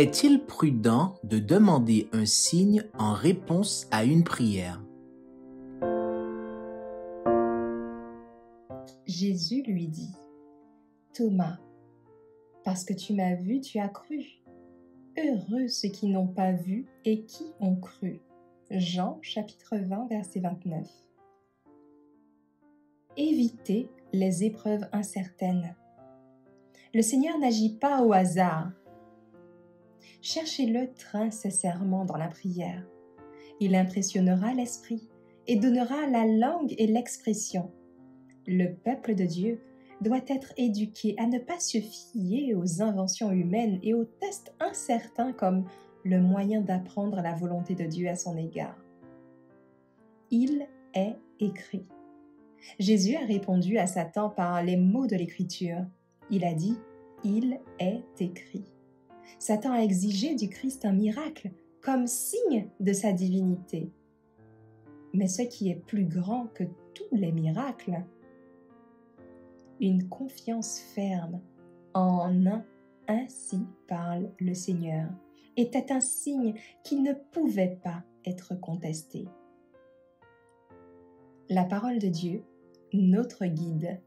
Est-il prudent de demander un signe en réponse à une prière? Jésus lui dit, « Thomas, parce que tu m'as vu, tu as cru. Heureux ceux qui n'ont pas vu et qui ont cru. » Jean chapitre 20, verset 29. Évitez les épreuves incertaines. Le Seigneur n'agit pas au hasard. Cherchez-le très sincèrement dans la prière. Il impressionnera l'esprit et donnera la langue et l'expression. Le peuple de Dieu doit être éduqué à ne pas se fier aux inventions humaines et aux tests incertains comme le moyen d'apprendre la volonté de Dieu à son égard. Il est écrit. Jésus a répondu à Satan par les mots de l'Écriture. Il a dit « Il est écrit ». Satan a exigé du Christ un miracle comme signe de sa divinité. Mais ce qui est plus grand que tous les miracles, une confiance ferme en un « ainsi parle le Seigneur » était un signe qui ne pouvait pas être contesté. La parole de Dieu, notre guide.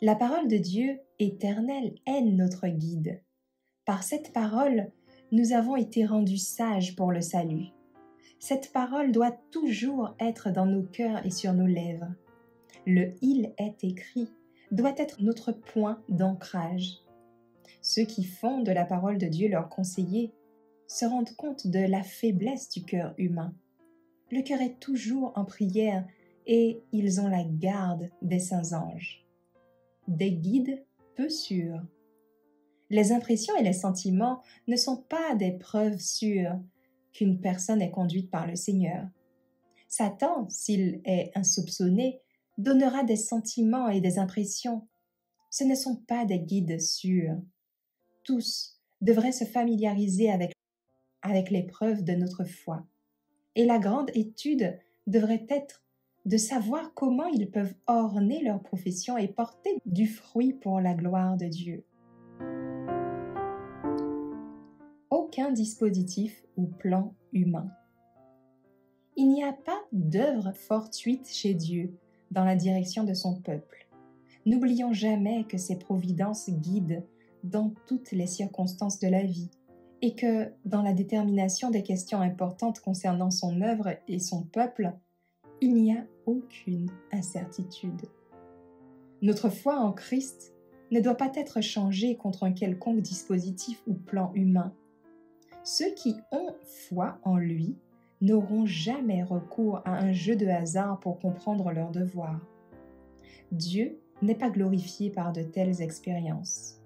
La parole de Dieu éternel est notre guide. Par cette parole, nous avons été rendus sages pour le salut. Cette parole doit toujours être dans nos cœurs et sur nos lèvres. Le « il est écrit » doit être notre point d'ancrage. Ceux qui font de la parole de Dieu leur conseiller se rendent compte de la faiblesse du cœur humain. Le cœur est toujours en prière et ils ont la garde des saints anges. Des guides peu sûrs. Les impressions et les sentiments ne sont pas des preuves sûres qu'une personne est conduite par le Seigneur. Satan, s'il est insoupçonné, donnera des sentiments et des impressions. Ce ne sont pas des guides sûrs. Tous devraient se familiariser avec l'épreuve de notre foi. Et la grande étude devrait être de savoir comment ils peuvent orner leur profession et porter du fruit pour la gloire de Dieu. Aucun dispositif ou plan humain. Il n'y a pas d'œuvre fortuite chez Dieu dans la direction de son peuple. N'oublions jamais que ses providences guident dans toutes les circonstances de la vie et que, dans la détermination des questions importantes concernant son œuvre et son peuple, il n'y a aucune incertitude. Notre foi en Christ ne doit pas être changée contre un quelconque dispositif ou plan humain. Ceux qui ont foi en lui n'auront jamais recours à un jeu de hasard pour comprendre leurs devoirs. Dieu n'est pas glorifié par de telles expériences.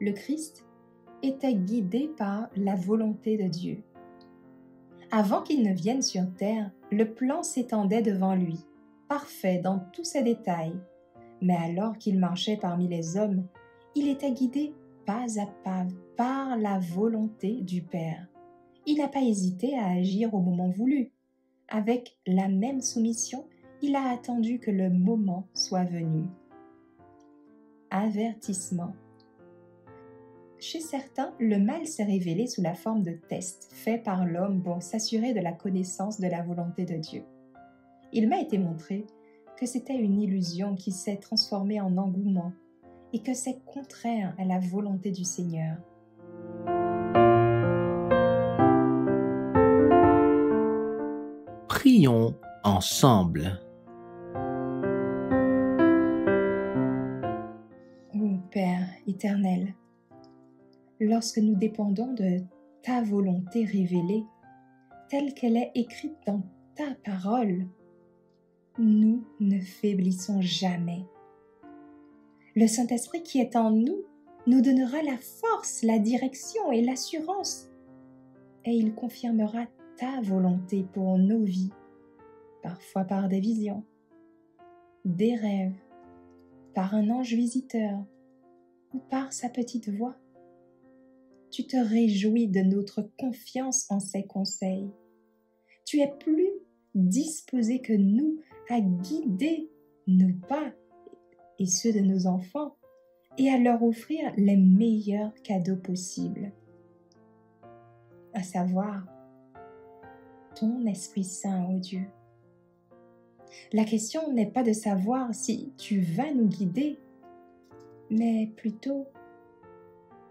Le Christ était guidé par la volonté de Dieu. Avant qu'il ne vienne sur terre, le plan s'étendait devant lui, parfait dans tous ses détails. Mais alors qu'il marchait parmi les hommes, il était guidé pas à pas par la volonté du Père. Il n'a pas hésité à agir au moment voulu. Avec la même soumission, il a attendu que le moment soit venu. Avertissement. Chez certains, le mal s'est révélé sous la forme de tests faits par l'homme pour s'assurer de la connaissance de la volonté de Dieu. Il m'a été montré que c'était une illusion qui s'est transformée en engouement et que c'est contraire à la volonté du Seigneur. Prions ensemble. Ô Père éternel, lorsque nous dépendons de ta volonté révélée, telle qu'elle est écrite dans ta parole, nous ne faiblissons jamais. Le Saint-Esprit qui est en nous nous donnera la force, la direction et l'assurance, et il confirmera ta volonté pour nos vies, parfois par des visions, des rêves, par un ange visiteur ou par sa petite voix. Tu te réjouis de notre confiance en ses conseils. Tu es plus disposé que nous à guider nos pas et ceux de nos enfants et à leur offrir les meilleurs cadeaux possibles, à savoir ton Esprit Saint, ô Dieu. La question n'est pas de savoir si tu vas nous guider, mais plutôt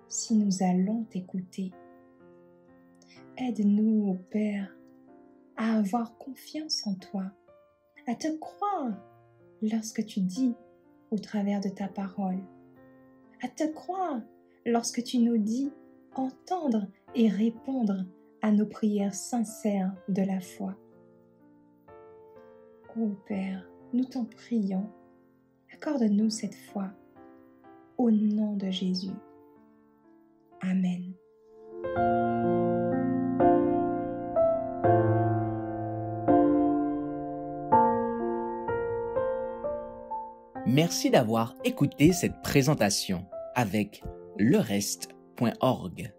si nous allons t'écouter. Aide-nous, ô Père, à avoir confiance en toi, à te croire lorsque tu dis au travers de ta parole, à te croire lorsque tu nous dis entendre et répondre à nos prières sincères de la foi. Ô Père, nous t'en prions, accorde-nous cette foi, au nom de Jésus. Amen. Merci d'avoir écouté cette présentation avec lereste.org.